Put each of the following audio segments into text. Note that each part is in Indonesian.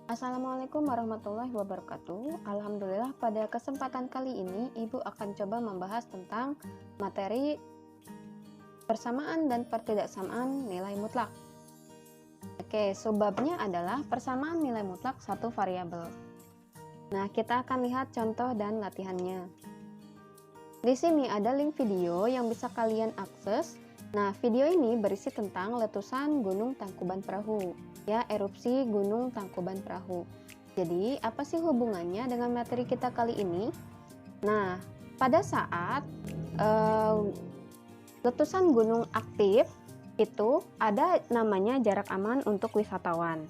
Assalamualaikum warahmatullahi wabarakatuh. Alhamdulillah, pada kesempatan kali ini Ibu akan coba membahas tentang materi persamaan dan pertidaksamaan nilai mutlak. Oke, sebabnya adalah persamaan nilai mutlak satu variabel. Nah, kita akan lihat contoh dan latihannya. Di sini ada link video yang bisa kalian akses. Nah, video ini berisi tentang letusan Gunung Tangkuban Perahu, ya, erupsi Gunung Tangkuban Perahu. Jadi, apa sih hubungannya dengan materi kita kali ini? Nah, pada saat letusan gunung aktif, itu ada namanya jarak aman untuk wisatawan.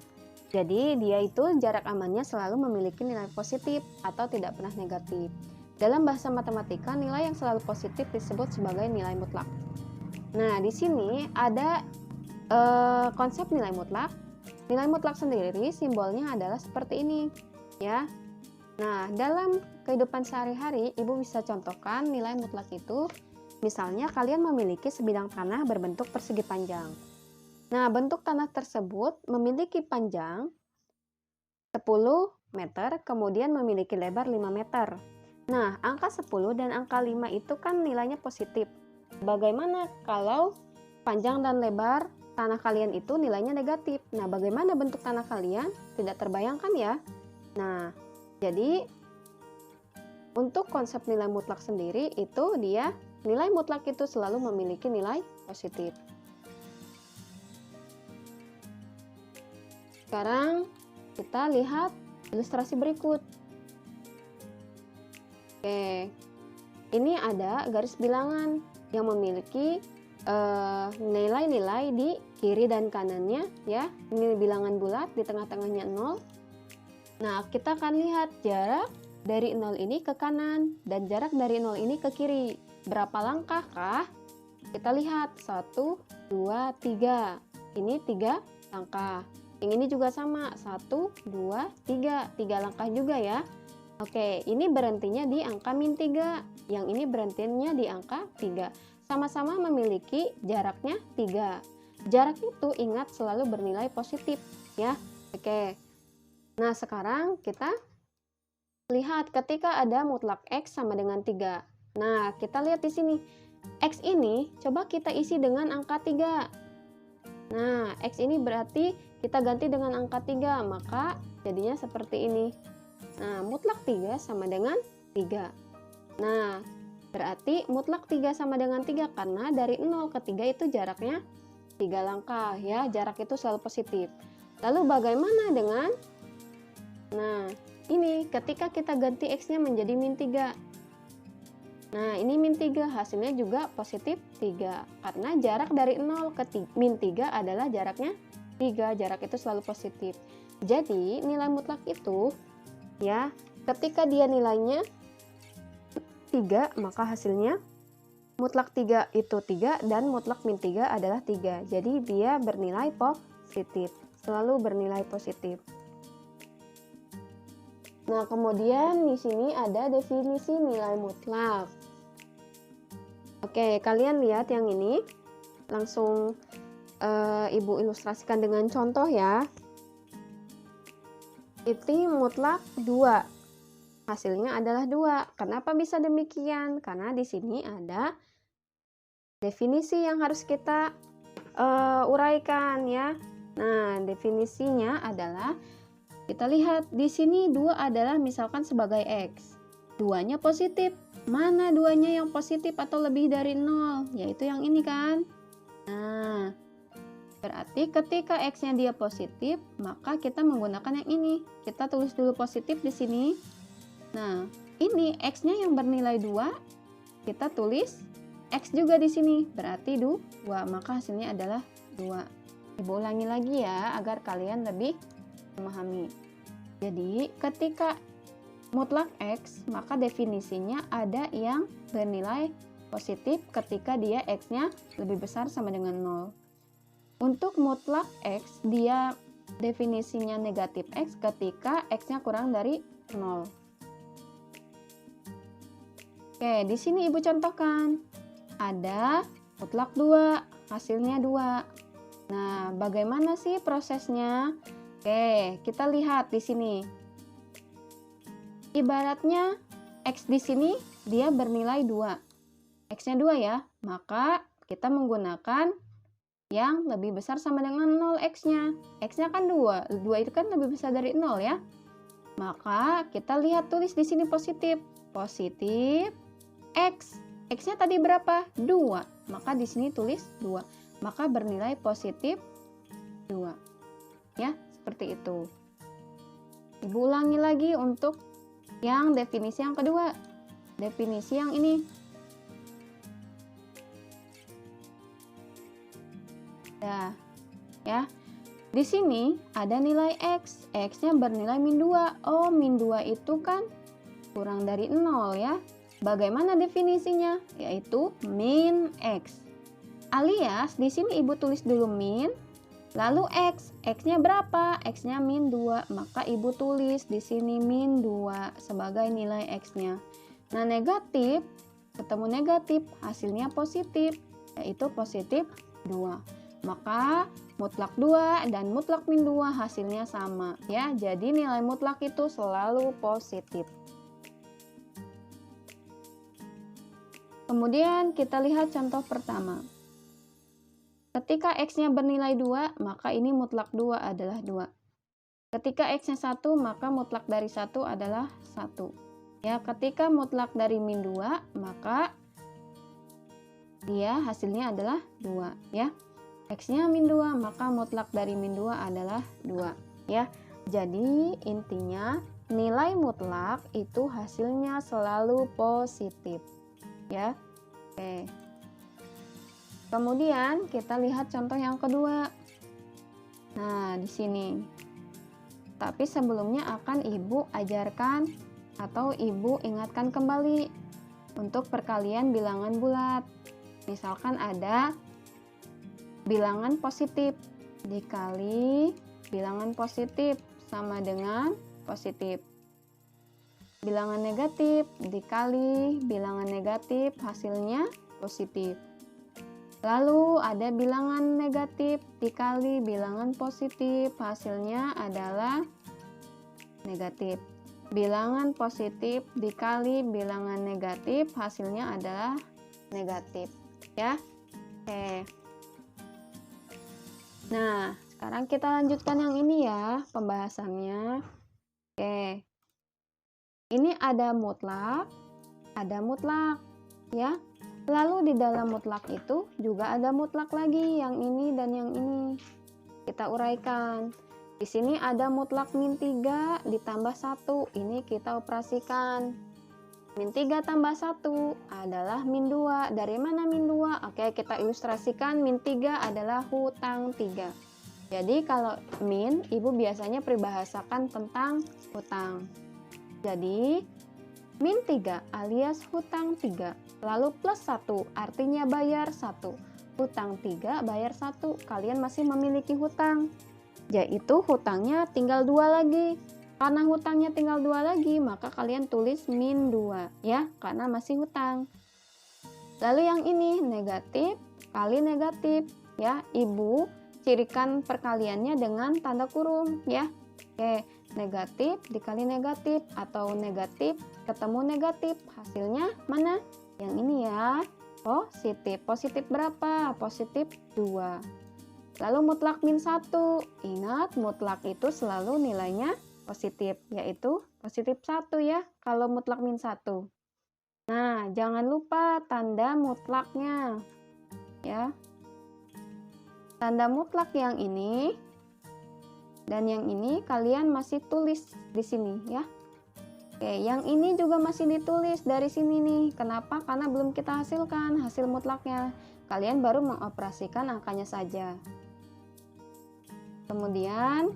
Jadi, dia itu jarak amannya selalu memiliki nilai positif atau tidak pernah negatif. Dalam bahasa matematika, nilai yang selalu positif disebut sebagai nilai mutlak. Nah, di sini ada konsep nilai mutlak. Nilai mutlak sendiri simbolnya adalah seperti ini, ya. Nah, dalam kehidupan sehari-hari, Ibu bisa contohkan nilai mutlak itu. Misalnya, kalian memiliki sebidang tanah berbentuk persegi panjang. Nah, bentuk tanah tersebut memiliki panjang 10 meter, kemudian memiliki lebar 5 meter. Nah, angka 10 dan angka 5 itu kan nilainya positif. Bagaimana kalau panjang dan lebar tanah kalian itu nilainya negatif? Nah, bagaimana bentuk tanah kalian? Tidak terbayangkan ya? Nah, jadi untuk konsep nilai mutlak sendiri itu dia nilai mutlak itu selalu memiliki nilai positif. Sekarang kita lihat ilustrasi berikut. Oke, ini ada garis bilangan yang memiliki nilai-nilai di kiri dan kanannya, ya. Ini bilangan bulat, di tengah-tengahnya 0. Nah, kita akan lihat jarak dari 0 ini ke kanan dan jarak dari 0 ini ke kiri. Berapa langkah kah? Kita lihat 1, 2, 3. Ini 3 langkah. Yang ini juga sama, 1, 2, 3. 3 langkah juga ya. Oke, ini berhentinya di angka -3. Yang ini berhentinya di angka 3. Sama-sama memiliki jaraknya 3. Jarak itu ingat selalu bernilai positif, ya. Oke. Nah, sekarang kita lihat ketika ada mutlak X sama dengan 3. Nah, kita lihat di sini. X ini coba kita isi dengan angka 3. Nah, X ini berarti kita ganti dengan angka 3, maka jadinya seperti ini. Nah, mutlak 3 sama dengan 3. Nah, berarti mutlak 3 sama dengan 3 karena dari 0 ke 3 itu jaraknya 3 langkah, ya. Jarak itu selalu positif. Lalu bagaimana dengan ini ketika kita ganti X-nya menjadi -3. Nah, ini -3 hasilnya juga positif 3 karena jarak dari 0 ke -3 adalah jaraknya 3. Jarak itu selalu positif. Jadi, nilai mutlak itu, ya, ketika dia nilainya 3, maka hasilnya mutlak 3 itu 3 dan mutlak -3 adalah 3. Jadi dia bernilai positif, selalu bernilai positif. Nah, kemudian di sini ada definisi nilai mutlak. Oke, kalian lihat yang ini. Langsung Ibu ilustrasikan dengan contoh ya. Titik mutlak 2. Hasilnya adalah 2. Kenapa bisa demikian? Karena di sini ada definisi yang harus kita uraikan, ya. Nah, definisinya adalah kita lihat di sini 2 adalah misalkan sebagai X. 2-nya positif. Mana 2-nya yang positif atau lebih dari 0? Yaitu yang ini kan. Nah, berarti ketika X-nya dia positif, maka kita menggunakan yang ini. Kita tulis dulu positif di sini. Nah, ini X-nya yang bernilai 2, kita tulis X juga di sini, berarti 2, maka hasilnya adalah 2. Ibu ulangi lagi ya, agar kalian lebih memahami. Jadi, ketika mutlak X, maka definisinya ada yang bernilai positif ketika dia X-nya lebih besar sama dengan 0. Untuk mutlak X, dia definisinya negatif X ketika X-nya kurang dari 0. Oke, di sini Ibu contohkan. Ada mutlak 2, hasilnya 2. Nah, bagaimana sih prosesnya? Oke, kita lihat di sini. Ibaratnya X di sini dia bernilai 2. X-nya 2 ya. Maka kita menggunakan yang lebih besar sama dengan 0 X-nya. X-nya kan 2. 2 itu kan lebih besar dari 0 ya. Maka kita lihat tulis di sini positif. Positif X. X-nya tadi berapa? 2. Maka di sini tulis 2. Maka bernilai positif 2. Ya, seperti itu. Ibu ulangi lagi untuk yang definisi yang kedua. Definisi yang ini. Ya. Di sini ada nilai X. X-nya bernilai min 2. Oh, min 2 itu kan kurang dari 0 ya. Bagaimana definisinya? Yaitu min X. Alias di sini ibu tulis dulu min, lalu X. X-nya berapa? X-nya min 2. Maka ibu tulis di sini min 2 sebagai nilai X-nya. Nah, negatif ketemu negatif, hasilnya positif, yaitu positif 2. Maka mutlak 2 dan mutlak min 2 hasilnya sama ya. Jadi nilai mutlak itu selalu positif. Kemudian kita lihat contoh pertama. Ketika X-nya bernilai 2, maka ini mutlak 2 adalah 2. Ketika X-nya 1, maka mutlak dari 1 adalah 1. Ya, ketika mutlak dari min 2, maka dia hasilnya adalah 2 ya. X-nya min 2, maka mutlak dari min 2 adalah 2 ya. Jadi intinya nilai mutlak itu hasilnya selalu positif ya. Oke. Kemudian kita lihat contoh yang kedua. Nah, di sini. Tapi sebelumnya akan ibu ajarkan atau ibu ingatkan kembali untuk perkalian bilangan bulat. Misalkan ada bilangan positif dikali bilangan positif sama dengan positif. Bilangan negatif dikali bilangan negatif hasilnya positif. Lalu ada bilangan negatif dikali bilangan positif, hasilnya adalah negatif. Bilangan positif dikali bilangan negatif, hasilnya adalah negatif. Ya, oke. Nah, sekarang kita lanjutkan yang ini ya, pembahasannya. Oke. Ini ada mutlak, ya. Lalu di dalam mutlak itu juga ada mutlak lagi, yang ini dan yang ini. Kita uraikan. Di sini ada mutlak min 3 ditambah 1. Ini kita operasikan. Min 3 tambah 1 adalah min 2. Dari mana min 2? Oke, kita ilustrasikan. Min 3 adalah hutang 3. Jadi kalau min, ibu biasanya peribahasakan tentang hutang. Jadi min 3 alias hutang 3. Lalu plus 1 artinya bayar 1. Hutang 3 bayar 1. Kalian masih memiliki hutang. Yaitu hutangnya tinggal 2 lagi. Karena hutangnya tinggal 2 lagi, maka kalian tulis min 2 ya, karena masih hutang. Lalu yang ini negatif kali negatif ya. Ibu cirikan perkaliannya dengan tanda kurung ya. Oke, negatif dikali negatif atau negatif ketemu negatif, hasilnya mana? Yang ini ya, positif. Positif berapa? Positif 2. Lalu mutlak min 1. Ingat, mutlak itu selalu nilainya positif, yaitu positif 1 ya, kalau mutlak min 1. Nah, jangan lupa tanda mutlaknya. Ya. Tanda mutlak yang ini dan yang ini kalian masih tulis di sini ya. Oke, yang ini juga masih ditulis dari sini nih. Kenapa? Karena belum kita hasilkan hasil mutlaknya. Kalian baru mengoperasikan angkanya saja. Kemudian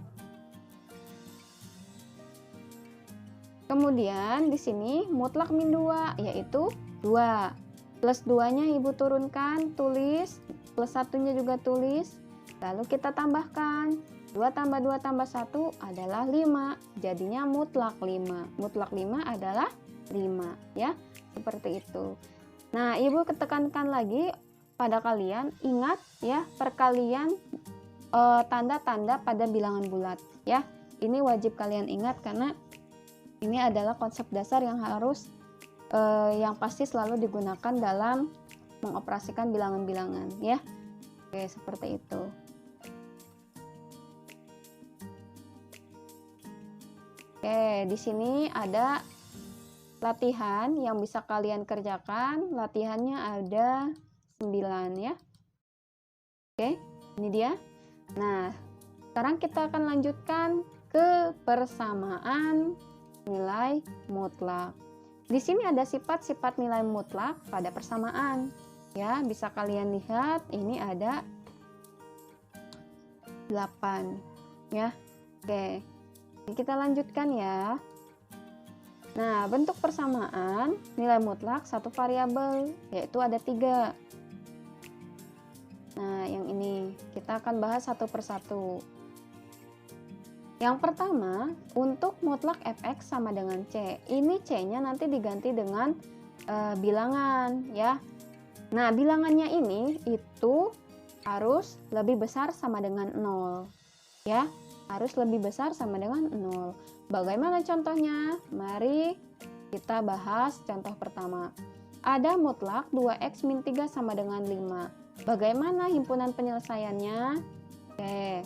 di sini mutlak min 2 yaitu 2. Plus 2-nya ibu turunkan, tulis. Plus 1-nya juga tulis. Lalu kita tambahkan. 2 tambah 2 tambah 1 adalah 5. Jadinya mutlak 5. Mutlak 5 adalah 5 ya. Seperti itu. Nah, ibu ketekankan lagi pada kalian, ingat ya, perkalian tanda-tanda pada bilangan bulat ya. Ini wajib kalian ingat karena ini adalah konsep dasar yang harus yang pasti selalu digunakan dalam mengoperasikan bilangan-bilangan ya. Oke, seperti itu. Oke, di sini ada latihan yang bisa kalian kerjakan. Latihannya ada 9 ya. Oke, ini dia. Nah, sekarang kita akan lanjutkan ke persamaan nilai mutlak. Di sini ada sifat-sifat nilai mutlak pada persamaan. Ya, bisa kalian lihat ini ada 8 ya. Oke. Kita lanjutkan ya. Nah, bentuk persamaan nilai mutlak satu variabel, yaitu ada 3. Nah, yang ini kita akan bahas satu persatu. Yang pertama, untuk mutlak fx sama dengan c. Ini c-nya nanti diganti dengan bilangan ya. Nah, bilangannya ini itu harus lebih besar sama dengan 0 ya. Harus lebih besar sama dengan 0. Bagaimana contohnya? Mari kita bahas contoh pertama. Ada mutlak 2x min 3 sama dengan 5. Bagaimana himpunan penyelesaiannya? Oke.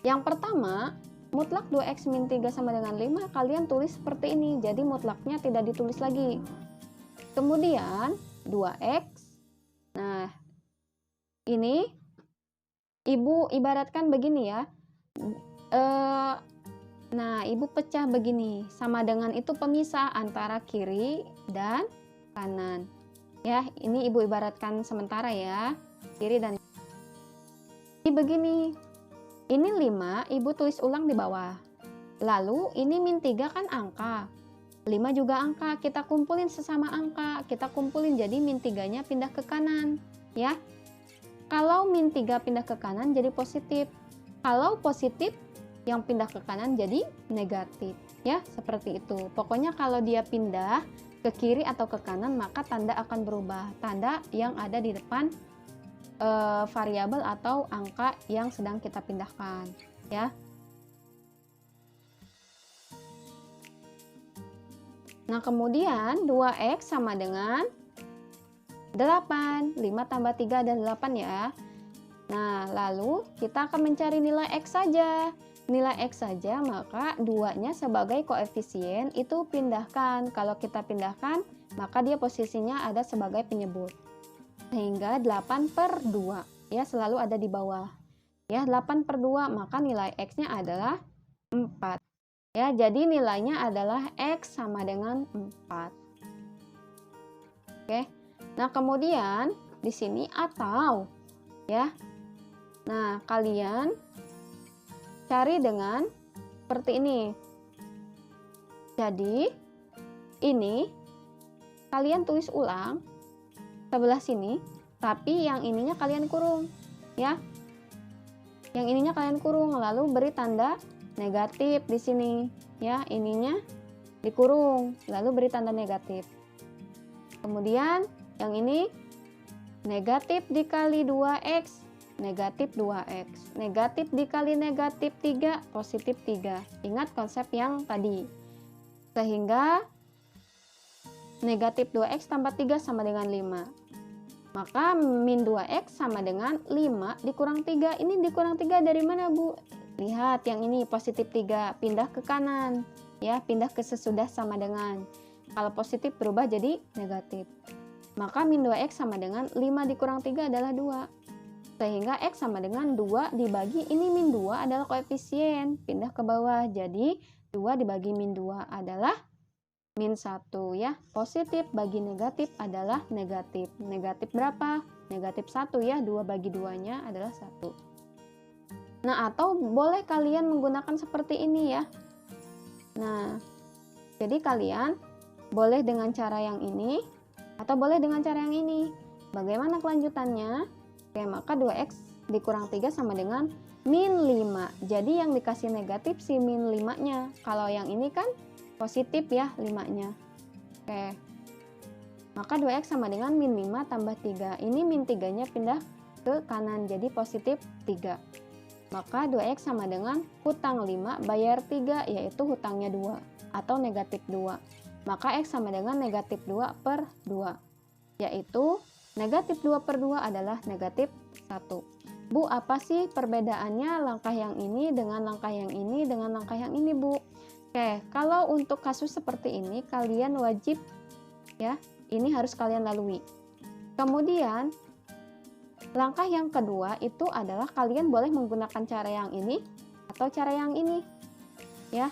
Yang pertama, mutlak 2x min 3 sama dengan 5 kalian tulis seperti ini. Jadi mutlaknya tidak ditulis lagi. Kemudian 2x. Nah, ini ibu ibaratkan begini ya. Nah, ibu pecah begini. Sama dengan itu pemisah antara kiri dan kanan. Ya, ini ibu ibaratkan sementara ya. Kiri dan ini begini. Ini 5, ibu tulis ulang di bawah. Lalu ini min 3 kan angka. 5 juga angka. Kita kumpulin sesama angka. Kita kumpulin jadi min 3-nya pindah ke kanan, ya. Kalau min 3 pindah ke kanan jadi positif. Kalau positif yang pindah ke kanan jadi negatif, ya, seperti itu. Pokoknya kalau dia pindah ke kiri atau ke kanan maka tanda akan berubah, tanda yang ada di depan variabel atau angka yang sedang kita pindahkan ya. Nah, kemudian 2x sama dengan 8. 5 tambah 3 adalah 8 ya. Nah, lalu kita akan mencari nilai x saja. Nilai x saja, maka 2-nya sebagai koefisien itu pindahkan. Kalau kita pindahkan, maka dia posisinya ada sebagai penyebut. Sehingga 8/2 ya, selalu ada di bawah. Ya, 8/2, maka nilai x-nya adalah 4. Ya, jadi nilainya adalah x sama dengan 4. Oke. Nah, kemudian di sini atau ya. Nah, kalian cari dengan seperti ini. Jadi, ini kalian tulis ulang sebelah sini, tapi yang ininya kalian kurung, ya. Yang ininya kalian kurung, lalu beri tanda negatif di sini, ya. Ininya dikurung, lalu beri tanda negatif. Kemudian, yang ini negatif dikali 2x, negatif 2x. Negatif dikali negatif 3, positif 3. Ingat konsep yang tadi. Sehingga negatif 2x tambah 3 sama dengan 5. Maka min 2x sama dengan 5 dikurang 3. Ini dikurang 3 dari mana, Bu? Lihat yang ini positif 3. Pindah ke kanan. Ya, pindah ke sesudah sama dengan. Kalau positif berubah jadi negatif. Maka min 2x sama dengan 5 dikurang 3 adalah 2. Sehingga x sama dengan 2 dibagi, ini min 2 adalah koefisien, pindah ke bawah. Jadi 2 dibagi min 2 adalah min 1 ya. Positif bagi negatif adalah negatif. Negatif berapa? Negatif 1 ya, 2 bagi 2-nya adalah 1. Nah, atau boleh kalian menggunakan seperti ini ya. Nah, jadi kalian boleh dengan cara yang ini, atau boleh dengan cara yang ini. Bagaimana kelanjutannya? Oke, maka 2x dikurang 3 sama dengan min 5. Jadi yang dikasih negatif si min 5-nya. Kalau yang ini kan positif ya 5-nya. Oke. Maka 2x sama dengan min 5 tambah 3. Ini min 3-nya pindah ke kanan jadi positif 3. Maka 2X sama dengan hutang 5 bayar 3, yaitu hutangnya 2 atau negatif 2. Maka X sama dengan negatif 2 per 2, yaitu negatif 2 per 2 adalah negatif 1. Bu, apa sih perbedaannya langkah yang ini dengan langkah yang ini dengan langkah yang ini, Bu? Oke, kalau untuk kasus seperti ini kalian wajib ya, ini harus kalian lalui. Kemudian langkah yang kedua itu adalah kalian boleh menggunakan cara yang ini atau cara yang ini ya.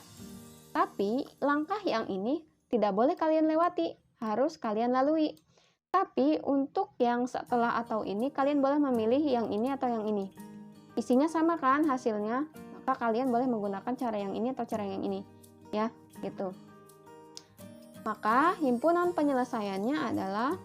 Tapi langkah yang ini tidak boleh kalian lewati, harus kalian lalui. Tapi untuk yang setelah atau ini kalian boleh memilih yang ini atau yang ini. Isinya sama kan hasilnya, maka kalian boleh menggunakan cara yang ini atau cara yang ini ya, gitu. Maka himpunan penyelesaiannya adalah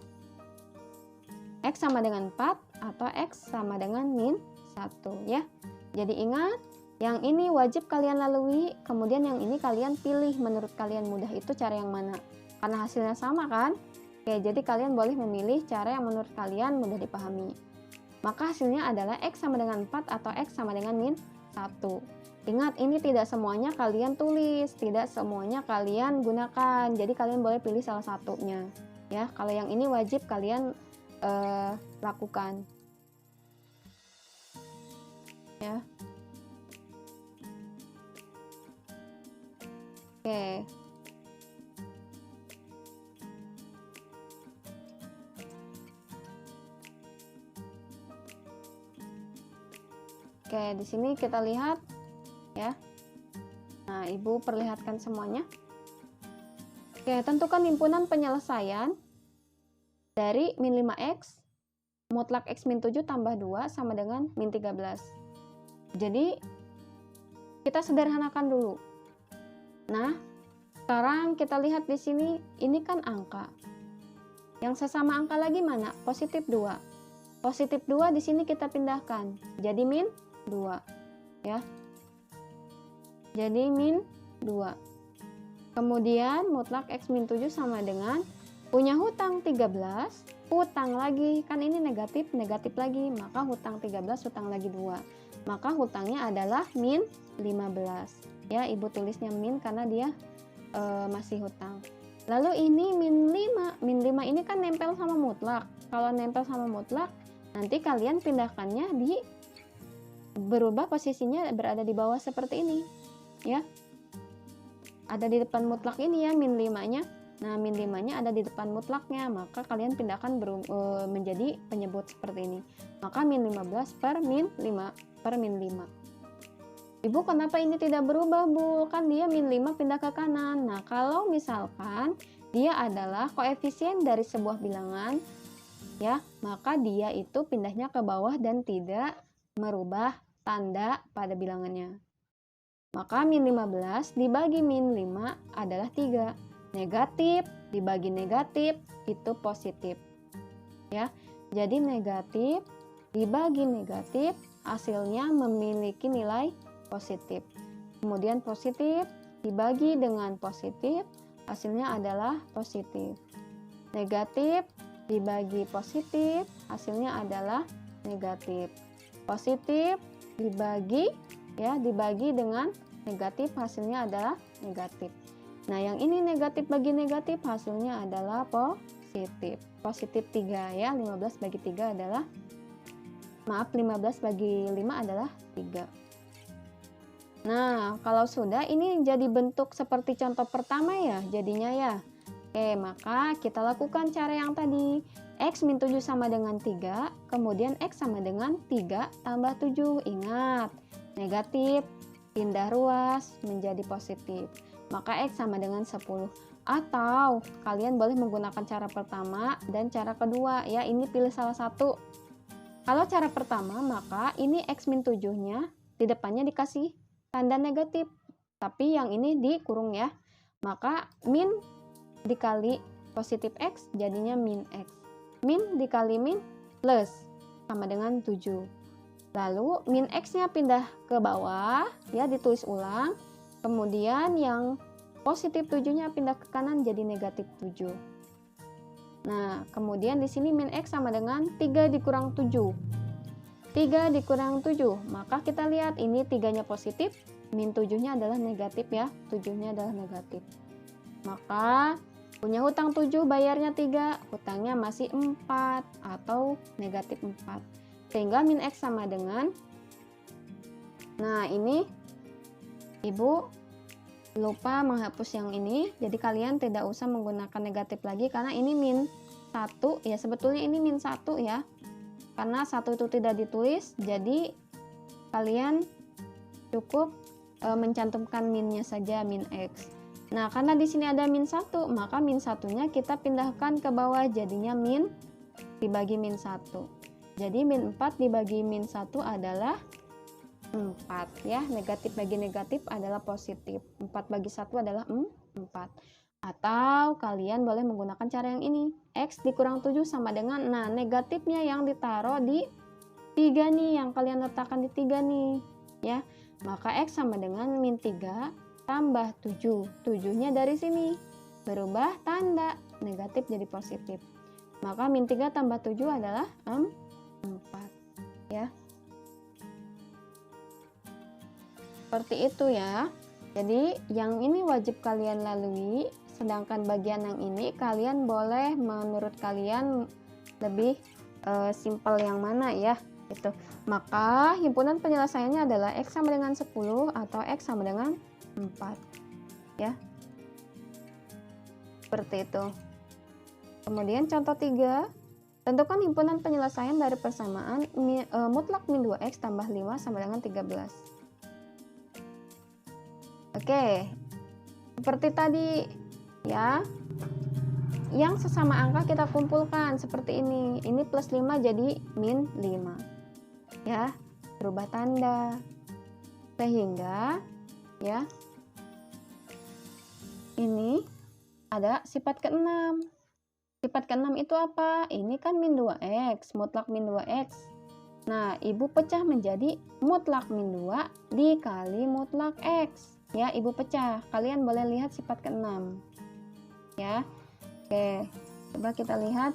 X sama dengan 4 atau X sama dengan min 1 ya. Jadi ingat, yang ini wajib kalian lalui, kemudian yang ini kalian pilih menurut kalian mudah itu cara yang mana. Karena hasilnya sama kan? Oke, jadi kalian boleh memilih cara yang menurut kalian mudah dipahami. Maka hasilnya adalah X sama dengan 4 atau X sama dengan min 1. Ingat, ini tidak semuanya kalian tulis, tidak semuanya kalian gunakan. Jadi kalian boleh pilih salah satunya ya. Kalau yang ini wajib kalian lakukan ya. Oke. Oke, di sini kita lihat ya. Nah, Ibu perlihatkan semuanya. Oke, tentukan himpunan penyelesaian dari min 5X mutlak X min 7 tambah 2 sama dengan min 13. Jadi kita sederhanakan dulu. Nah, sekarang kita lihat di sini, ini kan angka. Yang sesama angka lagi mana? Positif 2. Positif 2 di sini kita pindahkan jadi min 2 ya. Jadi min 2. Kemudian mutlak X min 7 sama dengan punya hutang 13, hutang lagi, kan ini negatif, negatif lagi, maka hutang 13, hutang lagi 2. Maka hutangnya adalah min 15. Ya, Ibu tulisnya min karena dia masih hutang. Lalu ini min 5. Min 5 ini kan nempel sama mutlak. Kalau nempel sama mutlak, nanti kalian pindahkannya berubah posisinya berada di bawah seperti ini. Ya. Ada di depan mutlak ini ya, min 5-nya. Nah, min 5-nya ada di depan mutlaknya, maka kalian pindahkan menjadi penyebut seperti ini. Maka min 15 per min 5 per min 5. Ibu, kenapa ini tidak berubah, Bu? Kan dia min 5 pindah ke kanan. Nah, kalau misalkan dia adalah koefisien dari sebuah bilangan, ya, maka dia itu pindahnya ke bawah dan tidak merubah tanda pada bilangannya. Maka min 15 dibagi min 5 adalah 3. Negatif dibagi negatif itu positif ya. Jadi negatif dibagi negatif hasilnya memiliki nilai positif. Kemudian positif dibagi dengan positif hasilnya adalah positif. Negatif dibagi positif hasilnya adalah negatif. Positif dibagi dengan negatif hasilnya adalah negatif. Nah, yang ini negatif bagi negatif hasilnya adalah positif. Positif 3 ya, 15 bagi 3 adalah 15 bagi 5 adalah 3. Nah, kalau sudah ini jadi bentuk seperti contoh pertama ya jadinya ya. Oke, maka kita lakukan cara yang tadi. X min 7 sama dengan 3, kemudian X sama dengan 3 tambah 7. Ingat, negatif pindah ruas menjadi positif. Maka X sama dengan 10. Atau kalian boleh menggunakan cara pertama dan cara kedua ya, ini pilih salah satu. Kalau cara pertama, maka ini X min 7-nya di depannya dikasih tanda negatif, tapi yang ini dikurung ya. Maka min dikali positif X jadinya min X. Min dikali min plus sama dengan 7. Lalu min X-nya pindah ke bawah ya, ditulis ulang. Kemudian yang positif 7-nya pindah ke kanan jadi negatif 7. Nah, kemudian di sini min X sama dengan 3 dikurang 7. 3 dikurang 7, maka kita lihat ini 3-nya positif, min 7-nya adalah negatif ya, 7-nya adalah negatif. Maka punya hutang 7, bayarnya 3, hutangnya masih 4 atau negatif 4. Sehingga min X sama dengan, nah ini Ibu lupa menghapus yang ini, jadi kalian tidak usah menggunakan negatif lagi karena ini min 1 ya, sebetulnya ini min 1 ya. Karena 1 itu tidak ditulis, jadi kalian cukup mencantumkan minnya saja, min X. Nah, karena di sini ada min 1, maka min 1-nya kita pindahkan ke bawah, jadinya min dibagi min 1. Jadi min 4 dibagi min 1 adalah 4 ya, negatif bagi negatif adalah positif. 4 bagi 1 adalah 4. Atau kalian boleh menggunakan cara yang ini. X dikurang 7 sama dengan, nah negatifnya yang ditaruh di 3 nih, yang kalian letakkan di 3 nih ya. Maka X sama dengan min 3 tambah 7. 7-nya dari sini berubah tanda, negatif jadi positif. Maka min 3 tambah 7 adalah 4 ya. Seperti itu ya. Jadi yang ini wajib kalian lalui, sedangkan bagian yang ini kalian boleh menurut kalian lebih simpel yang mana ya itu. Maka himpunan penyelesaiannya adalah X sama dengan 10 atau X sama dengan 4 ya. Seperti itu. Kemudian contoh 3, tentukan himpunan penyelesaian dari persamaan mutlak min 2X tambah 5 sama dengan 13. Oke, seperti tadi ya, yang sesama angka kita kumpulkan seperti ini. Ini plus 5 jadi min 5 ya, berubah tanda. Sehingga ya, ini ada sifat ke-6. Sifat ke-6 itu apa? Ini kan min 2X, mutlak min 2X. Nah, Ibu pecah menjadi mutlak min 2 dikali mutlak X. Ya, Ibu pecah. Kalian boleh lihat sifat ke-6 ya. Oke, coba kita lihat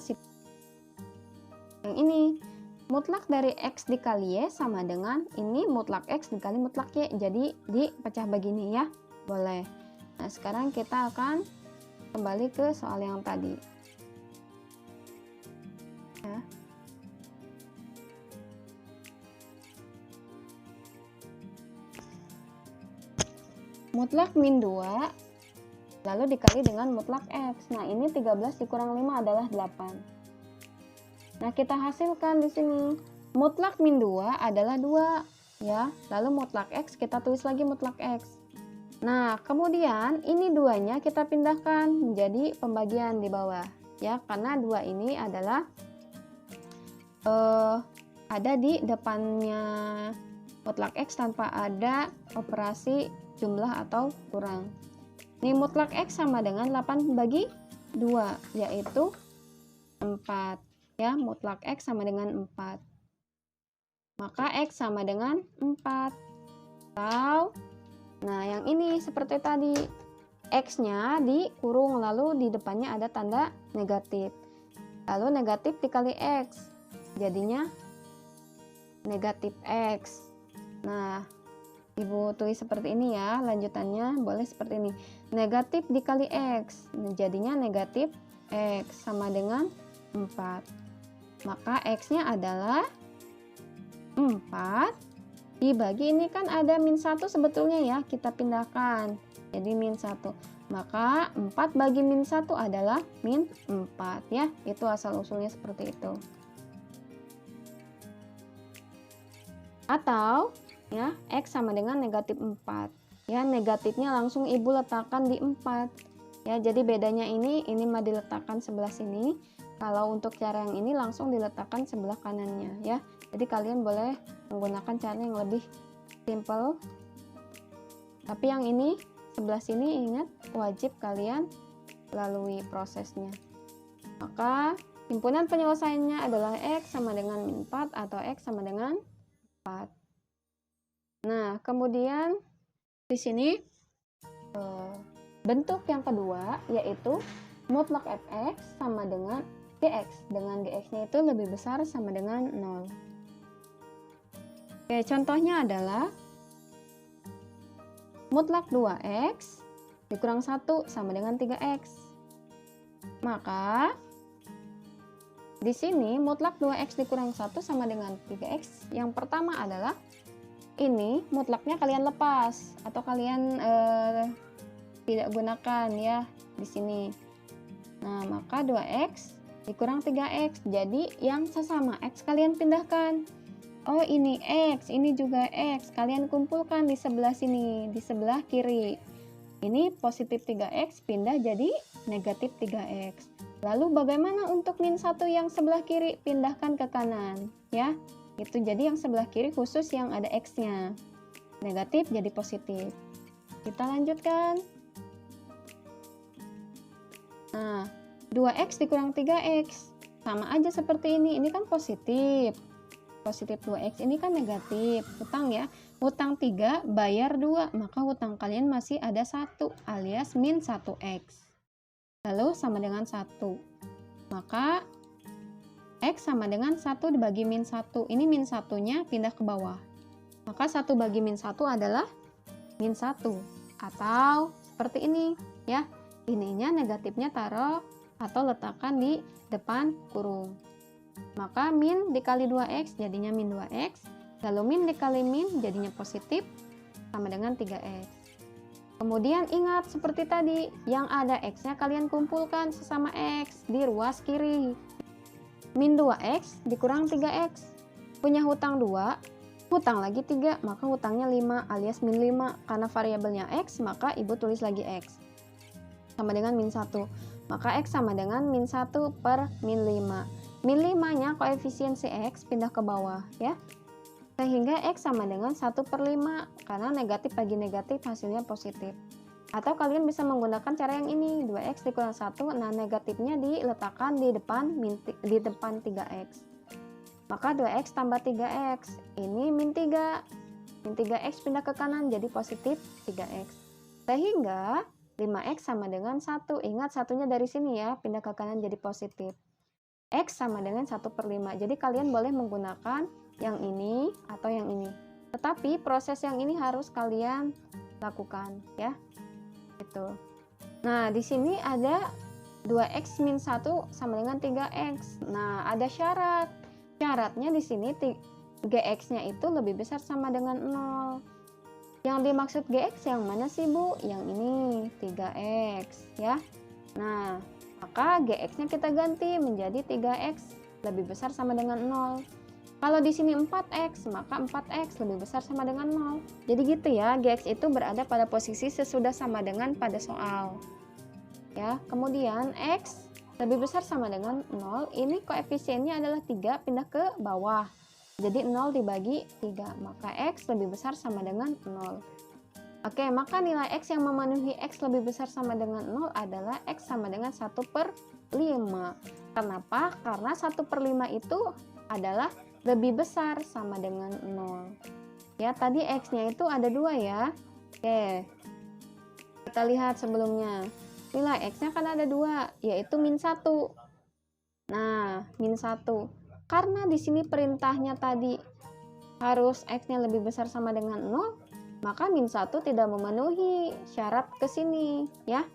yang ini. Mutlak dari X dikali Y sama dengan ini mutlak X dikali mutlak Y. Jadi dipecah begini ya, boleh. Nah, sekarang kita akan kembali ke soal yang tadi ya. Mutlak min 2 lalu dikali dengan mutlak X. Nah, ini 13 dikurang 5 adalah 8. Nah, kita hasilkan di sini. Mutlak min 2 adalah 2 ya. Lalu mutlak X kita tulis lagi mutlak X. Nah, kemudian ini 2-nya kita pindahkan menjadi pembagian di bawah ya, karena 2 ini adalah ada di depannya mutlak X tanpa ada operasi jumlah atau kurang. Ini mutlak X sama dengan 8 bagi 2 yaitu 4 ya, mutlak X sama dengan 4. Maka X sama dengan 4. Atau nah, yang ini seperti tadi. X-nya dikurung lalu di depannya ada tanda negatif. Lalu negatif dikali X. Jadinya negatif X. Nah, Ibu tulis seperti ini ya, lanjutannya boleh seperti ini. Negatif dikali X, jadinya negatif X sama dengan 4. Maka X-nya adalah 4 dibagi, ini kan ada min 1 sebetulnya ya, kita pindahkan. Jadi min 1. Maka 4 bagi min 1 adalah min 4 ya. Itu asal-usulnya seperti itu. Atau ya, X sama dengan negatif 4 ya, negatifnya langsung Ibu letakkan di 4 ya. Jadi bedanya ini mah diletakkan sebelah sini, kalau untuk cara yang ini langsung diletakkan sebelah kanannya ya. Jadi kalian boleh menggunakan cara yang lebih simple, tapi yang ini sebelah sini ingat wajib kalian lalui prosesnya. Maka himpunan penyelesaiannya adalah X sama dengan min 4 atau X sama dengan 4. Nah, kemudian di sini bentuk yang kedua yaitu mutlak fx sama dengan gx, dengan gx-nya itu lebih besar sama dengan 0. Oke, contohnya adalah mutlak 2x dikurang 1 sama dengan 3x. Maka di sini mutlak 2x dikurang 1 sama dengan 3x. Yang pertama adalah ini mutlaknya kalian lepas atau kalian tidak gunakan ya di sini. Nah, maka 2x dikurang 3x. Jadi yang sesama x kalian pindahkan. Oh, ini x, ini juga x. Kalian kumpulkan di sebelah sini, di sebelah kiri. Ini positif 3x pindah jadi negatif 3x. Lalu bagaimana untuk min 1 yang sebelah kiri? Pindahkan ke kanan, ya. Itu jadi yang sebelah kiri khusus yang ada x-nya. Negatif jadi positif. Kita lanjutkan. Nah, 2x dikurang 3x. Sama aja seperti ini. Ini kan positif. Positif 2x ini kan negatif. Hutang ya. Hutang 3 bayar 2. Maka hutang kalian masih ada 1 alias min 1x. Lalu sama dengan 1. Maka x sama dengan 1 dibagi min 1. Ini min 1-nya pindah ke bawah. Maka 1 bagi min 1 adalah min 1. Atau seperti ini ya. Ininya negatifnya taruh atau letakkan di depan kurung. Maka min dikali 2x jadinya min 2x. Lalu min dikali min jadinya positif sama dengan 3x. Kemudian ingat seperti tadi, yang ada x-nya kalian kumpulkan sesama x di ruas kiri. Min 2x dikurang 3x. Punya hutang 2, hutang lagi 3, maka hutangnya 5 alias min 5. Karena variabelnya x, maka ibu tulis lagi x. Sama dengan min 1. Maka x sama dengan min 1 per min 5. Min 5-nya koefisiensi x pindah ke bawah ya. Sehingga x sama dengan 1 per 5. Karena negatif bagi negatif hasilnya positif. Atau kalian bisa menggunakan cara yang ini. 2x dikurang 1. Nah, negatifnya diletakkan di depan 3x. Maka 2x tambah 3x. Ini min 3. Min 3x pindah ke kanan jadi positif 3x. Sehingga 5x sama dengan 1. Ingat satunya dari sini ya. Pindah ke kanan jadi positif. X sama dengan 1 per 5. Jadi kalian boleh menggunakan yang ini atau yang ini. Tetapi proses yang ini harus kalian lakukan ya. Gitu. Nah, di sini ada 2x min 1 sama dengan 3x. Nah, ada syarat. Syaratnya di sini gx-nya itu lebih besar sama dengan 0. Yang dimaksud gx yang mana sih, Bu? Yang ini 3x ya. Nah, maka gx-nya kita ganti menjadi 3x lebih besar sama dengan 0. Kalau di sini 4x, maka 4x lebih besar sama dengan 0. Jadi gitu ya, gx itu berada pada posisi sesudah sama dengan pada soal. Ya, kemudian x lebih besar sama dengan 0, ini koefisiennya adalah 3 pindah ke bawah. Jadi 0 dibagi 3, maka x lebih besar sama dengan 0. Oke, maka nilai x yang memenuhi x lebih besar sama dengan 0 adalah x sama dengan 1 per 5. Kenapa? Karena 1 per 5 itu adalah lebih besar sama dengan 0. Ya, tadi x-nya itu ada 2 ya. Oke. Kita lihat sebelumnya. Nilai x-nya kan ada 2, yaitu min 1. Nah, min 1. Karena di sini perintahnya tadi harus x-nya lebih besar sama dengan 0, maka min 1 tidak memenuhi syarat ke sini, ya.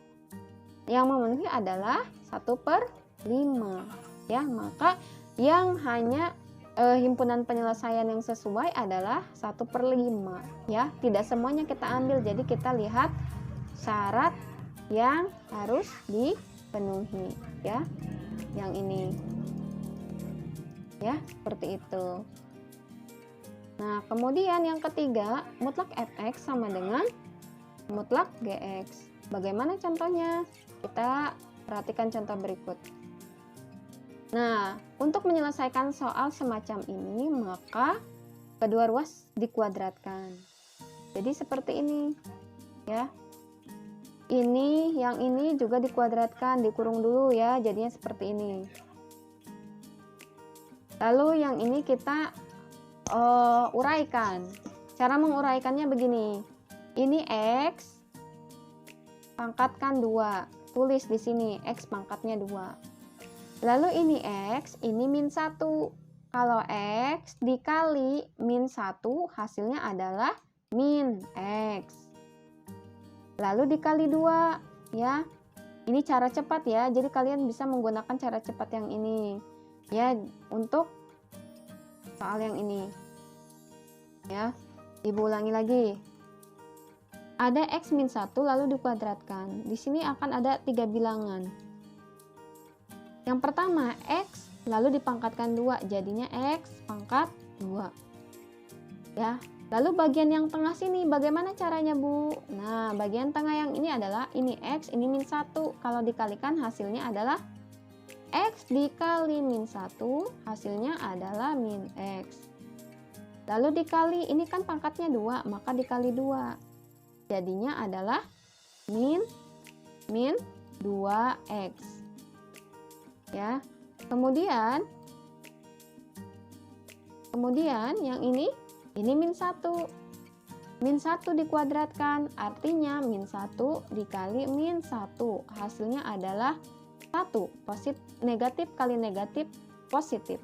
Yang memenuhi adalah 1 per 5. Ya, maka yang hanya himpunan penyelesaian yang sesuai adalah 1 per 5 ya. Tidak semuanya kita ambil, jadi kita lihat syarat yang harus dipenuhi ya. Yang ini ya, seperti itu. Nah, kemudian yang ketiga, mutlak fx sama dengan mutlak gx. Bagaimana contohnya? Kita perhatikan contoh berikut. Nah, untuk menyelesaikan soal semacam ini, maka kedua ruas dikuadratkan. Jadi seperti ini, ya. Ini, yang ini juga dikuadratkan, dikurung dulu ya, jadinya seperti ini. Lalu yang ini kita uraikan. Cara menguraikannya begini. Ini x, pangkatkan 2. Tulis di sini, x pangkatnya 2. Lalu ini x, ini min 1. Kalau X dikali min 1 hasilnya adalah min X. Lalu dikali 2 ya. Ini cara cepat ya, jadi kalian bisa menggunakan cara cepat yang ini ya untuk soal yang ini ya. Ibu ulangi lagi. Ada X min 1 lalu dikuadratkan. Di sini akan ada 3 bilangan. Yang pertama X lalu dipangkatkan 2, jadinya X pangkat 2 ya. Lalu bagian yang tengah sini bagaimana caranya Bu? Nah, bagian tengah yang ini adalah ini X, ini min 1. Kalau dikalikan hasilnya adalah X dikali min 1, hasilnya adalah min X. Lalu dikali, ini kan pangkatnya 2, maka dikali 2. Jadinya adalah min 2X. Ya. Kemudian yang ini min 1. Min 1 dikuadratkan, artinya min 1 dikali min 1. Hasilnya adalah 1. Negatif kali negatif positif.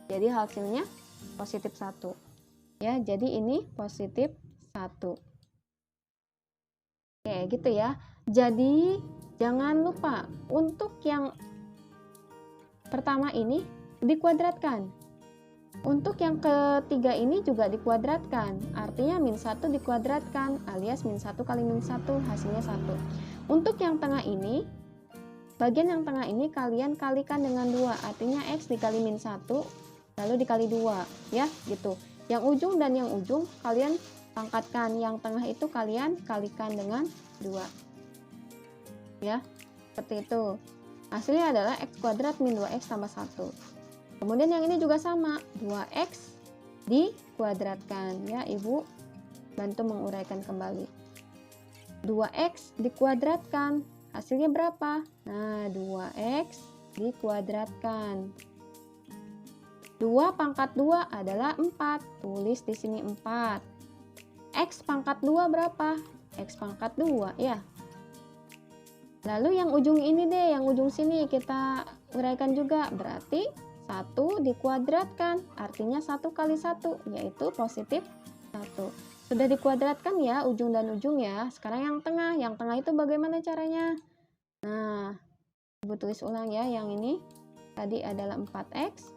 Jadi hasilnya positif 1. Ya, jadi ini positif 1. Oke, gitu ya. Jadi jangan lupa untuk yang pertama ini dikuadratkan. Untuk yang ketiga ini juga dikuadratkan. Artinya min 1 dikuadratkan alias min 1 kali min 1 hasilnya 1. Untuk yang tengah ini, bagian yang tengah ini kalian kalikan dengan 2. Artinya X dikali min 1 lalu dikali 2 ya, gitu. Yang ujung dan yang ujung kalian pangkatkan. Yang tengah itu kalian kalikan dengan 2. Ya, seperti itu. Hasilnya adalah X kuadrat min 2X tambah 1. Kemudian yang ini juga sama, 2X dikuadratkan. Ya, Ibu bantu menguraikan kembali. 2X dikuadratkan, hasilnya berapa? Nah, 2X dikuadratkan. 2 pangkat 2 adalah 4. Tulis di sini 4. X pangkat 2 berapa? X pangkat 2 ya. Lalu yang ujung ini deh, yang ujung sini kita uraikan juga. Berarti 1 dikuadratkan, artinya 1 kali 1, yaitu positif 1. Sudah dikuadratkan ya ujung dan ujung ya. Sekarang yang tengah itu bagaimana caranya? Nah, Ibu tulis ulang ya, yang ini tadi adalah 4X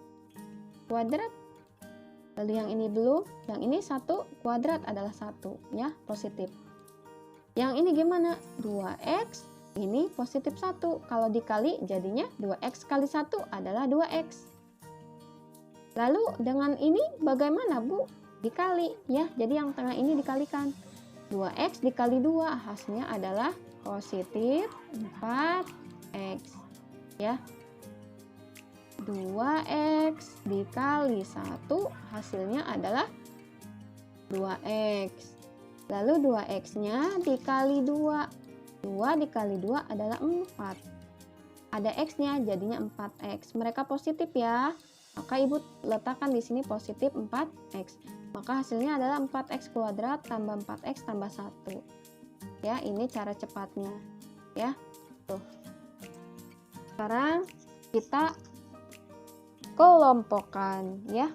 kuadrat. Lalu yang ini belum, yang ini 1 kuadrat adalah 1 ya, positif. Yang ini gimana? 2X, ini positif 1. Kalau dikali jadinya 2X kali 1 adalah 2X. Lalu dengan ini bagaimana Bu? Dikali ya, jadi yang tengah ini dikalikan. 2X dikali 2 hasilnya adalah positif 4X ya. 2X dikali 1 hasilnya adalah 2X. Lalu 2X nya dikali 2. 2 dikali 2 adalah 4. Ada X nya jadinya 4X. Mereka positif ya, maka Ibu letakkan di sini positif 4X. Maka hasilnya adalah 4X kuadrat tambah 4X tambah 1. Ya, ini cara cepatnya. Ya, tuh. Sekarang kita kelompokkan ya.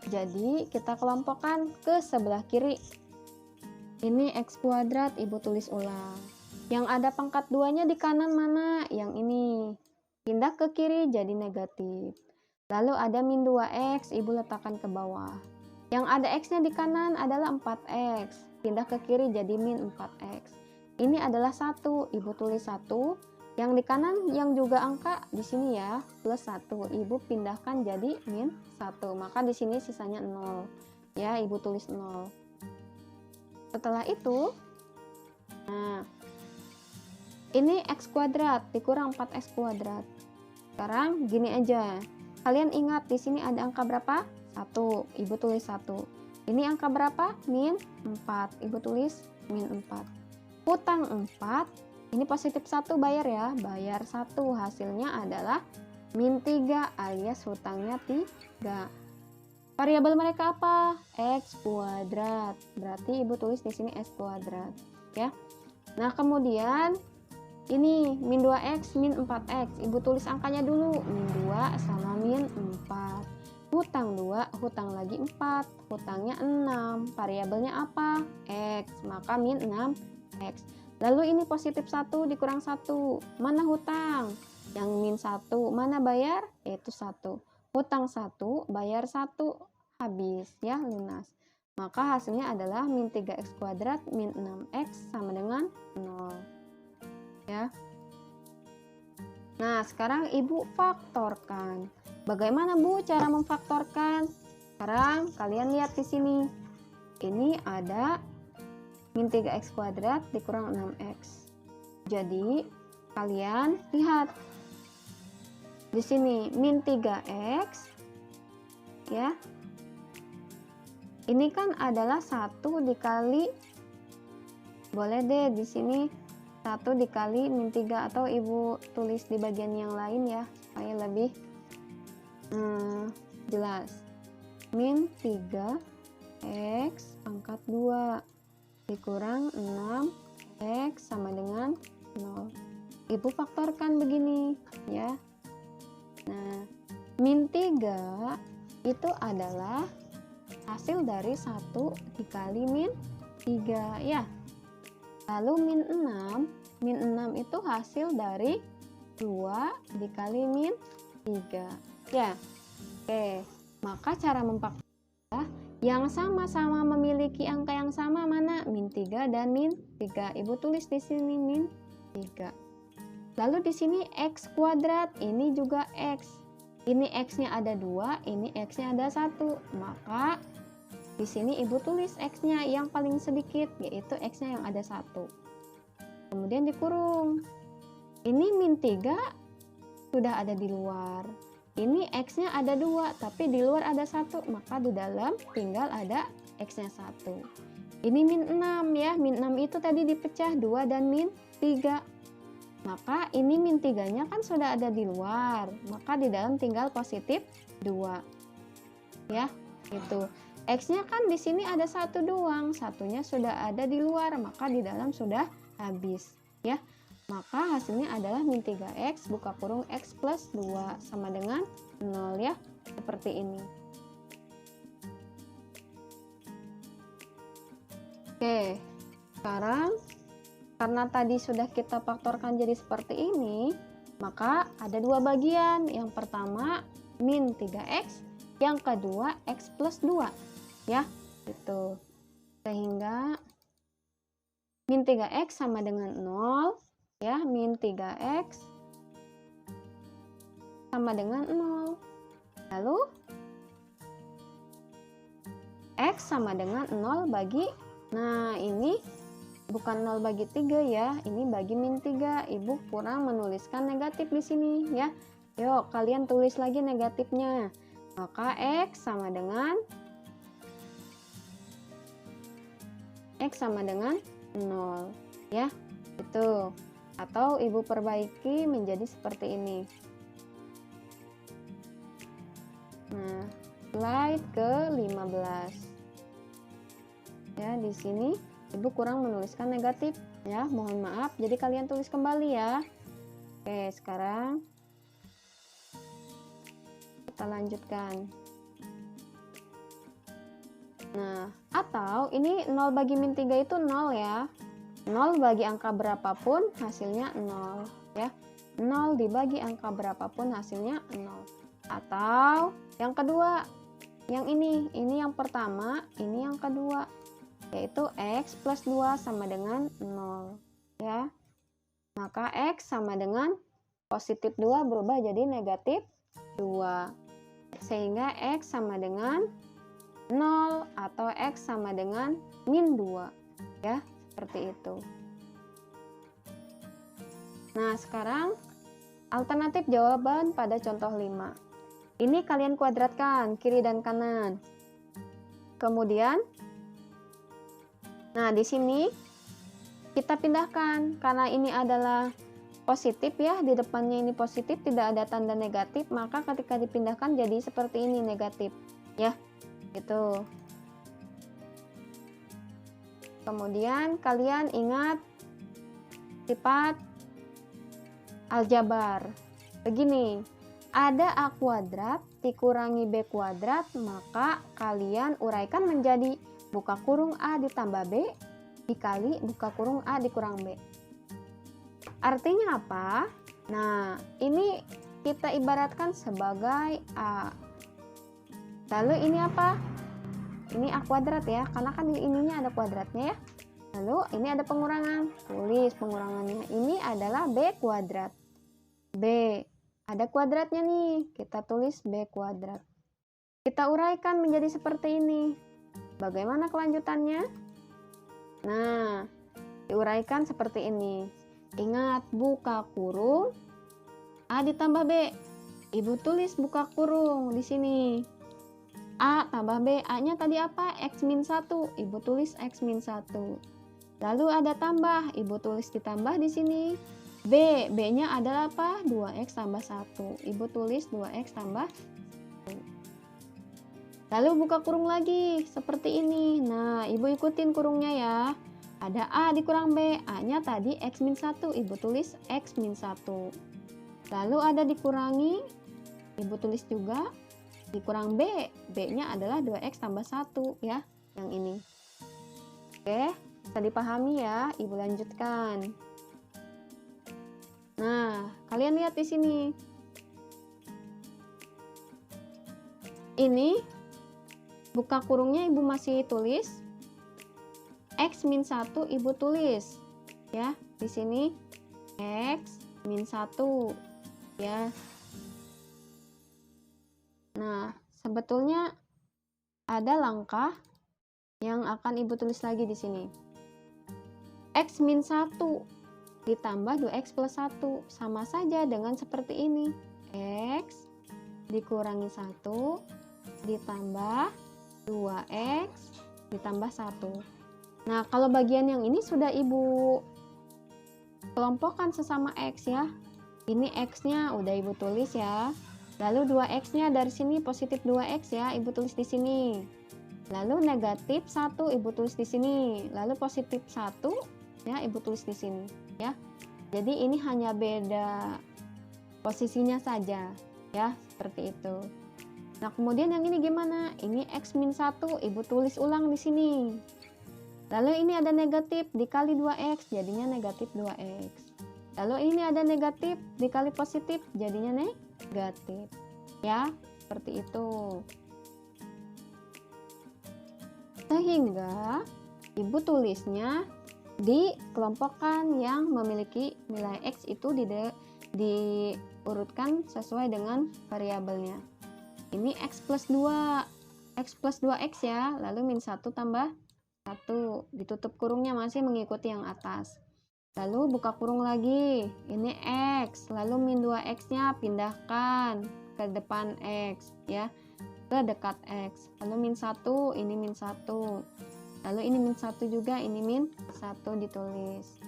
Jadi kita kelompokkan ke sebelah kiri. Ini X kuadrat, Ibu tulis ulang. Yang ada pangkat 2-nya di kanan mana? Yang ini. Pindah ke kiri jadi negatif. Lalu ada min 2X, Ibu letakkan ke bawah. Yang ada X-nya di kanan adalah 4X. Pindah ke kiri jadi min 4X. Ini adalah 1, Ibu tulis 1. Yang di kanan yang juga angka di sini ya, plus 1. Ibu pindahkan jadi min 1. Maka di sini sisanya 0. Ya, Ibu tulis 0. Setelah itu, nah, ini X kuadrat dikurang 4X kuadrat. Sekarang gini aja. Kalian ingat di sini ada angka berapa? 1. Ibu tulis 1. Ini angka berapa? Min 4. Ibu tulis min 4. Hutang 4. Ini positif 1 bayar ya. Bayar 1. Hasilnya adalah min 3 alias hutangnya 3. Variabel mereka apa? X kuadrat. Berarti Ibu tulis di sini X kuadrat. Ya. Nah, kemudian ini min 2X, min 4X. Ibu tulis angkanya dulu. Min 2 sama min 4. hutang 2, hutang lagi 4, hutangnya 6, variabelnya apa? X, maka min 6X. Lalu ini positif 1 dikurang 1, mana hutang? Yang min 1, mana bayar? Yaitu 1. Hutang 1, bayar 1, habis ya, lunas. Maka hasilnya adalah min 3x kuadrat min 6x sama dengan 0. Ya. Nah, sekarang Ibu faktorkan. Bagaimana Bu cara memfaktorkan? Sekarang kalian lihat di sini. Ini ada min 3x kuadrat dikurang 6x. Jadi, kalian lihat di sini min 3x ya. Ini kan adalah 1 dikali, boleh deh di sini 1 dikali min 3 atau Ibu tulis di bagian yang lain ya, supaya lebih jelas. Min 3x pangkat 2 dikurang 6x sama dengan 0. Ibu faktorkan begini ya. Nah, min 3 itu adalah hasil dari 1 dikali min 3 ya. Lalu min 6 itu hasil dari 2 dikali min 3 ya. Oke, maka cara memfaktorkan yang sama-sama memiliki angka yang sama mana? Min 3 dan min 3. Ibu tulis di sini min 3. Lalu di sini x kuadrat, ini juga x. Ini x-nya ada 2, ini x-nya ada 1. Maka di sini Ibu tulis x-nya yang paling sedikit, yaitu x-nya yang ada 1. Kemudian dikurung. Ini min 3 sudah ada di luar. Ini x-nya ada 2, tapi di luar ada 1, maka di dalam tinggal ada x-nya 1. Ini min 6 ya, min 6 itu tadi dipecah 2 dan min 3. Maka ini min 3-nya kan sudah ada di luar, maka di dalam tinggal positif 2. Ya, itu. X-nya kan di sini ada 1 doang, satunya sudah ada di luar, maka di dalam sudah habis, ya. Maka hasilnya adalah min 3x buka kurung x plus 2 sama dengan 0 ya, seperti ini. Oke, sekarang karena tadi sudah kita faktorkan jadi seperti ini, maka ada dua bagian. Yang pertama min 3x, yang kedua x plus 2 ya, gitu. Sehingga min 3x sama dengan 0 ya, min 3x sama dengan 0. Lalu x sama dengan 0 bagi, nah ini bukan 0 bagi 3 ya, ini bagi min 3. Ibu kurang menuliskan negatif di sini ya. Yuk kalian tulis lagi negatifnya. Maka x sama dengan 0 ya. Itu. Atau Ibu perbaiki menjadi seperti ini. Nah, slide ke 15. Ya, di sini Ibu kurang menuliskan negatif ya, mohon maaf. Jadi kalian tulis kembali ya. Oke, sekarang kita lanjutkan. Nah, atau ini 0 bagi min 3 itu 0 ya. 0 bagi angka berapapun hasilnya 0 ya. 0 dibagi angka berapapun hasilnya 0. Atau yang kedua, yang ini yang pertama, ini yang kedua, yaitu x plus 2 sama dengan 0 ya. Maka x sama dengan positif 2 berubah jadi negatif 2, sehingga x sama dengan 0 atau x sama dengan min 2 ya, seperti itu. Nah, sekarang alternatif jawaban pada contoh 5. Ini kalian kuadratkan kiri dan kanan. Kemudian nah, di sini kita pindahkan karena ini adalah positif ya, di depannya ini positif, tidak ada tanda negatif, maka ketika dipindahkan jadi seperti ini, negatif ya. Gitu. Kemudian kalian ingat sifat aljabar. Begini, Ada A kuadrat dikurangi B kuadrat, maka kalian uraikan menjadi buka kurung A ditambah B dikali buka kurung A dikurang B. Artinya apa? Nah, ini kita ibaratkan sebagai A. Lalu ini apa? Ini A kuadrat ya, karena kan ininya ada kuadratnya ya. Lalu ini ada pengurangan, tulis pengurangannya. Ini adalah B kuadrat. B, ada kuadratnya nih, kita tulis B kuadrat. Kita uraikan menjadi seperti ini. Bagaimana kelanjutannya? Nah, diuraikan seperti ini. Ingat, buka kurung A ditambah B. Ibu tulis buka kurung di sini. A tambah B, A-nya tadi apa? X min 1. Ibu tulis X min 1. Lalu ada tambah, ibu tulis ditambah di sini. B, B-nya adalah apa? 2X tambah 1. Ibu tulis 2X tambah 1. Lalu buka kurung lagi, seperti ini. Nah, ibu ikutin kurungnya ya. Ada A dikurang B, A-nya tadi X min 1. Ibu tulis X min 1. Lalu ada dikurangi, ibu tulis juga. Dikurang B, B-nya adalah 2X tambah 1 ya, yang ini. Oke, bisa dipahami ya, ibu lanjutkan. Nah, kalian lihat di sini. Ini buka kurungnya ibu masih tulis X min 1, ibu tulis ya. Di sini X min 1 ya. Nah, sebetulnya ada langkah yang akan ibu tulis lagi di sini. X min 1 ditambah 2X plus 1 sama saja dengan seperti ini. X dikurangi 1 ditambah 2X ditambah 1. Nah, kalau bagian yang ini sudah ibu kelompokkan sesama X ya. Ini X-nya udah ibu tulis ya. Lalu 2X-nya dari sini positif 2X ya, ibu tulis di sini. Lalu negatif 1 ibu tulis di sini. Lalu positif 1 ya, ibu tulis di sini ya. Jadi ini hanya beda posisinya saja ya, seperti itu. Nah, kemudian yang ini gimana? Ini X min 1 ibu tulis ulang di sini. Lalu ini ada negatif dikali 2X jadinya negatif 2X. Lalu ini ada negatif dikali positif jadinya negatif ya, seperti itu. Sehingga ibu tulisnya dikelompokkan yang memiliki nilai X itu diurutkan sesuai dengan variabelnya. Ini X plus 2 X plus 2X ya, lalu min 1 tambah 1, ditutup kurungnya masih mengikuti yang atas. Lalu buka kurung lagi, ini X, lalu min 2X nya pindahkan ke depan X ya, ke dekat X. Lalu min 1, ini min 1. Lalu ini min 1 juga, ini min 1 ditulis.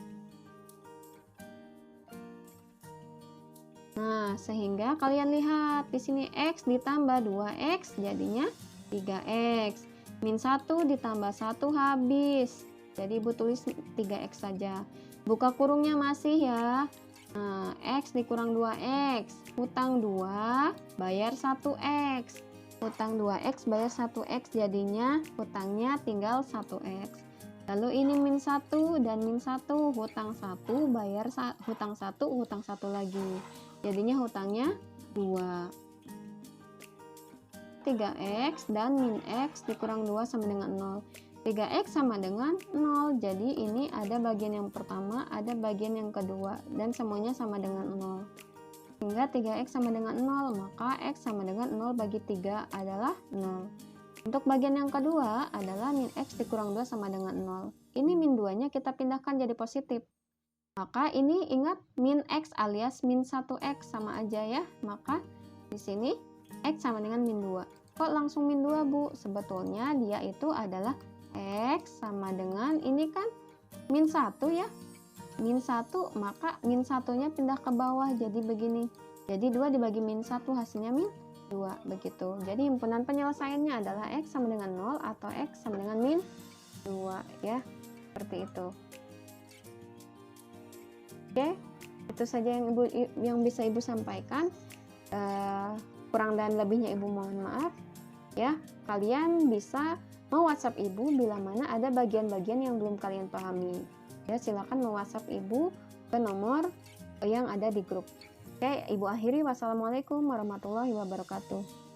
Nah, sehingga kalian lihat di sini X ditambah 2X jadinya 3X. Min 1 ditambah 1 habis. Jadi ibu tulis 3X saja. Buka kurungnya masih ya. Nah, X dikurang 2X. Hutang 2 bayar 1X. Hutang 2X bayar 1X jadinya hutangnya tinggal 1X. Lalu ini min 1 dan min 1. Hutang 1 bayar hutang 1, hutang 1 lagi. Jadinya hutangnya 2. 3X dan min X dikurang 2 sama dengan 0. 3X sama dengan 0. Jadi ini ada bagian yang pertama, ada bagian yang kedua, dan semuanya sama dengan 0. Sehingga 3X sama dengan 0, maka X sama dengan 0 bagi 3 adalah 0. Untuk bagian yang kedua adalah min X dikurang 2 sama dengan 0. Ini min 2-nya kita pindahkan jadi positif. Maka ini ingat min X alias min 1X sama aja ya. Maka di sini X sama dengan min 2. Kok langsung min 2, Bu? Sebetulnya dia itu adalah X sama dengan ini kan min 1 ya. Min 1, maka min 1-nya pindah ke bawah jadi begini. Jadi 2 dibagi min 1 hasilnya min 2 begitu. Jadi himpunan penyelesaiannya adalah X sama dengan 0 atau X sama dengan min 2 ya. Seperti itu. Oke, itu saja yang bisa Ibu sampaikan. Kurang dan lebihnya Ibu mohon maaf ya. Kalian bisa mau WhatsApp Ibu bila mana ada bagian-bagian yang belum kalian pahami. Ya, silakan mau WhatsApp Ibu ke nomor yang ada di grup. Oke, Ibu akhiri. Wassalamualaikum warahmatullahi wabarakatuh.